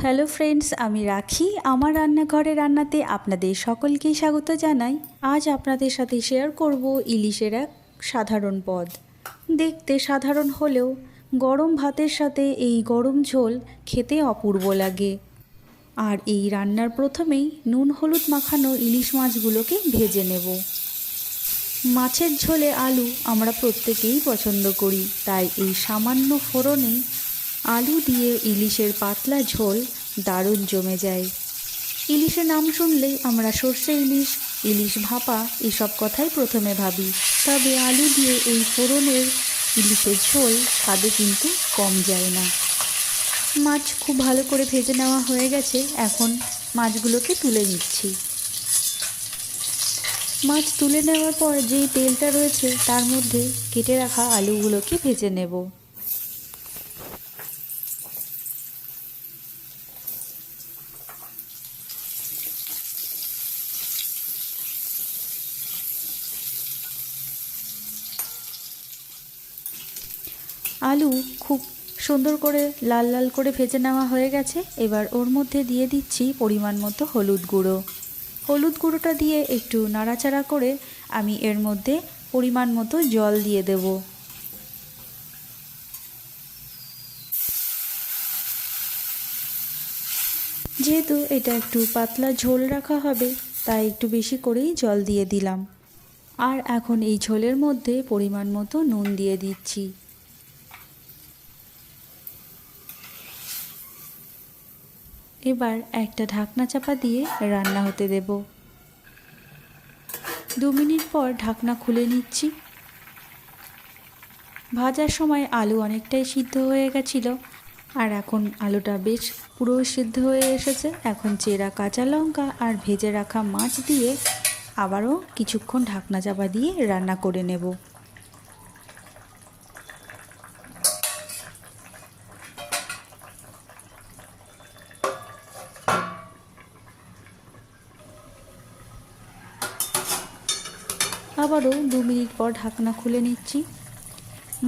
Hello friends, আমি রাখি। আমার রান্নাঘরে রান্নাতে আপনাদের সকলকেই স্বাগত জানাই। আজ আপনাদের সাথে শেয়ার করব ইলিশের এক সাধারণ পদ। দেখতে সাধারণ হলেও গরম ভাতের সাথে এই গরম ঝোল খেতে অপূর্ব লাগে। আর এই রান্নার প্রথমেই নুন হলুদ মাখানো ইলিশ মাছগুলোকে ভেজে নেব। মাছের ঝোলে আলু আমরা প্রত্যেকেই পছন্দ করি, তাই এই সামান্য ফোড়নেই আলু দিয়ে ইলিশের পাতলা ঝোল দারুণ জমে যায়। ইলিশের নাম শুনলেই আমরা সর্ষে ইলিশ, ইলিশ ভাপা এসব কথাই প্রথমে ভাবি। তবে আলু দিয়ে এই ফোড়নের ইলিশের ঝোল স্বাদে কিন্তু কম যায় না। মাছ খুব ভালো করে ভেজে নেওয়া হয়ে গেছে, এখন মাছগুলোকে তুলে নিচ্ছি। মাছ তুলে নেওয়ার পর যেই তেলটা রয়েছে তার মধ্যে কেটে রাখা আলুগুলোকে ভেজে নেব। আলু খুব সুন্দর করে লাল লাল করে ভেজে নেওয়া হয়ে গেছে। এবার ওর মধ্যে দিয়ে দিচ্ছি পরিমাণ মতো হলুদ গুঁড়ো। হলুদ গুঁড়োটা দিয়ে একটু নাড়াচাড়া করে আমি এর মধ্যে পরিমাণ মতো জল দিয়ে দেব। যেহেতু এটা একটু পাতলা ঝোল রাখা হবে, তাই একটু বেশি করেই জল দিয়ে দিলাম। আর এখন এই ঝোলের মধ্যে পরিমাণ মতো নুন দিয়ে দিচ্ছি। এবার একটা ঢাকনা চাপা দিয়ে রান্না হতে দেব। 2 মিনিট পর ঢাকনা খুলে নিচ্ছি। ভাজার সময় আলু অনেকটাই সিদ্ধ হয়ে গেছিলো, আর এখন আলুটা বেশ পুরো সিদ্ধ হয়ে এসেছে। এখন চেরা কাঁচা লঙ্কা আর ভেজে রাখা মাছ দিয়ে আবারও কিছুক্ষণ ঢাকনা চাপা দিয়ে রান্না করে নেব। আবারও 2 মিনিট পর ঢাকনা খুলে নিচ্ছি।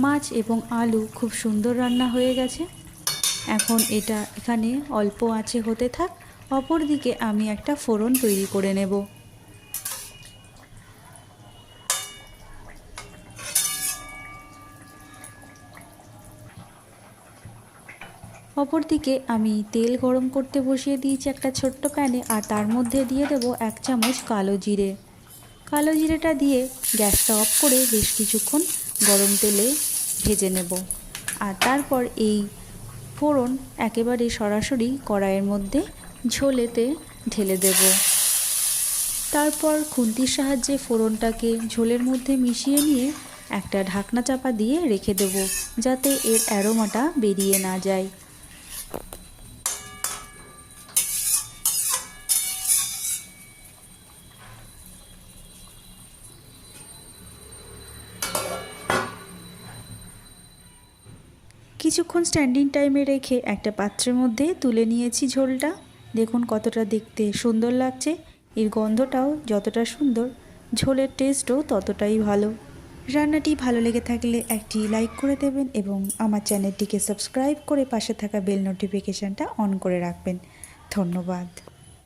মাছ এবং আলু খুব সুন্দর রান্না হয়ে গেছে। এখন এটা এখানে অল্প আঁচে হতে থাক। অপরদিকে আমি একটা ফোড়ন তৈরি করে নেব। অপরদিকে আমি তেল গরম করতে বসিয়ে দিয়েছি একটা ছোট্ট প্যানে, আর তার মধ্যে দিয়ে দেব 1 চামচ কালো জিরে। কালো জিরেটা দিয়ে গ্যাসটা অফ করে বেশ কিছুক্ষণ গরম তেলে ভেজে নেব। আর তারপর এই ফোড়ন একেবারে সরাসরি কড়াইয়ের মধ্যে ঝোলেতে ঢেলে দেব। তারপর খুন্তির সাহায্যে ফোড়নটাকে ঝোলের মধ্যে মিশিয়ে নিয়ে একটা ঢাকনা চাপা দিয়ে রেখে দেব, যাতে এর অ্যারোমাটা বেরিয়ে না যায়। কিছুক্ষণ স্ট্যান্ডিং টাইমে রেখে একটা পাত্রের মধ্যে তুলে নিয়েছি ঝোলটা। দেখুন কতটা দেখতে সুন্দর লাগছে। এর গন্ধটাও যতটা সুন্দর, ঝোলের টেস্টও ততটাই ভালো। রান্নাটি ভালো লেগে থাকলে একটি লাইক করে দেবেন এবং আমার চ্যানেলটিকে সাবস্ক্রাইব করে পাশে থাকা বেল নোটিফিকেশানটা অন করে রাখবেন। ধন্যবাদ।